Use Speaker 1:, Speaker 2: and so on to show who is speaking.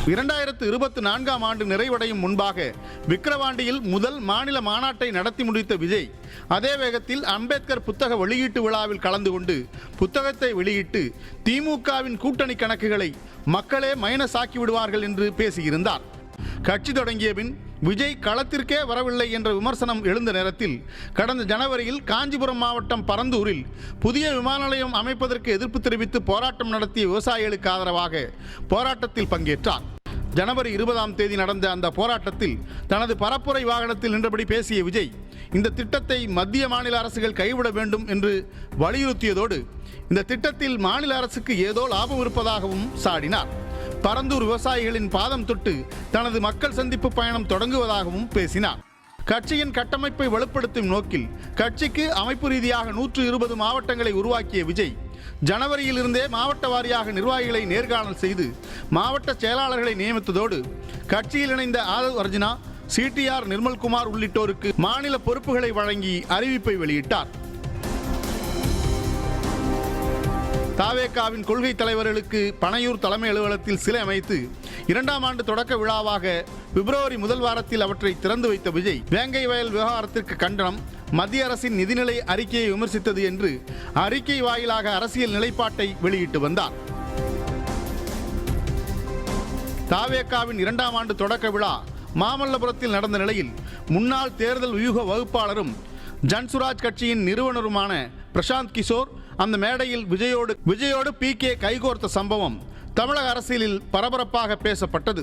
Speaker 1: 2024ஆம் ஆண்டு நிறைவடையும் முன்பாக விக்கிரவாண்டியில் முதல் மாநில மாநாட்டை நடத்தி முடித்த விஜய் அதே வேகத்தில் அம்பேத்கர் புத்தக வெளியீட்டு விழாவில் கலந்து கொண்டு புத்தகத்தை வெளியிட்டு திமுகவின் கூட்டணி கணக்குகளை மக்களே மைனஸ் ஆக்கி விடுவார்கள் என்று பேசியிருந்தார். கட்சி தொடங்கிய பின் விஜய் களத்திற்கே வரவில்லை என்ற விமர்சனம் எழுந்த நேரத்தில் கடந்த ஜனவரியில் காஞ்சிபுரம் மாவட்டம் பரந்தூரில் புதிய விமான நிலையம் அமைப்பதற்கு எதிர்ப்பு தெரிவித்து போராட்டம் நடத்திய விவசாயிகளுக்கு ஆதரவாக போராட்டத்தில் பங்கேற்றார். ஜனவரி 20ஆம் தேதி நடந்த அந்த போராட்டத்தில் தனது பரப்புரை வாகனத்தில் நின்றபடி பேசிய விஜய் இந்த திட்டத்தை மத்திய மாநில அரசுகள் கைவிட வேண்டும் என்று வலியுறுத்தியதோடு இந்த திட்டத்தில் மாநில அரசுக்கு ஏதோ லாபம் இருப்பதாகவும் சாடினார். பரந்தூர் விவசாயிகளின் பாதம் தொட்டு தனது மக்கள் சந்திப்பு பயணம் தொடங்குவதாகவும் பேசினார். கட்சியின் கட்டமைப்பை வலுப்படுத்தும் நோக்கில் கட்சிக்கு அமைப்பு ரீதியாக 120 மாவட்டங்களை உருவாக்கிய விஜய் ஜனவரியில் இருந்தே மாவட்ட வாரியாக நிர்வாகிகளை நேர்காணல் செய்து மாவட்ட செயலாளர்களை நியமித்ததோடு கட்சியில் இணைந்த ஆதவ் அர்ஜுனா, சிடிஆர் நிர்மல்குமார் உள்ளிட்டோருக்கு மாநில பொறுப்புகளை வழங்கி அறிவிப்பை வெளியிட்டார். தாவேகாவின் கொள்கை தலைவர்களுக்கு பனையூர் தலைமை அலுவலகத்தில் சிலை அமைத்து 2ஆம் ஆண்டு தொடக்க விழாவாக பிப்ரவரி முதல் வாரத்தில் அவற்றை திறந்து வைத்த விஜய் வேங்கை வயல் விவகாரத்திற்கு கண்டனம், மத்திய அரசின் நிதிநிலை அறிக்கையை விமர்சித்தது என்று அறிக்கை வாயிலாக அரசியல் நிலைப்பாட்டை வெளியிட்டு வந்தார். தாவேகாவின் 2ஆம் ஆண்டு தொடக்க விழா மாமல்லபுரத்தில் நடந்த நிலையில் முன்னாள் தேர்தல் வியூக வகுப்பாளரும் ஜன்சுராஜ் கட்சியின் நிறுவனருமான பிரசாந்த் கிஷோர் அந்த மேடையில் விஜயோடு PK கைகோர்த்த சம்பவம் தமிழக அரசியலில் பரபரப்பாக பேசப்பட்டது.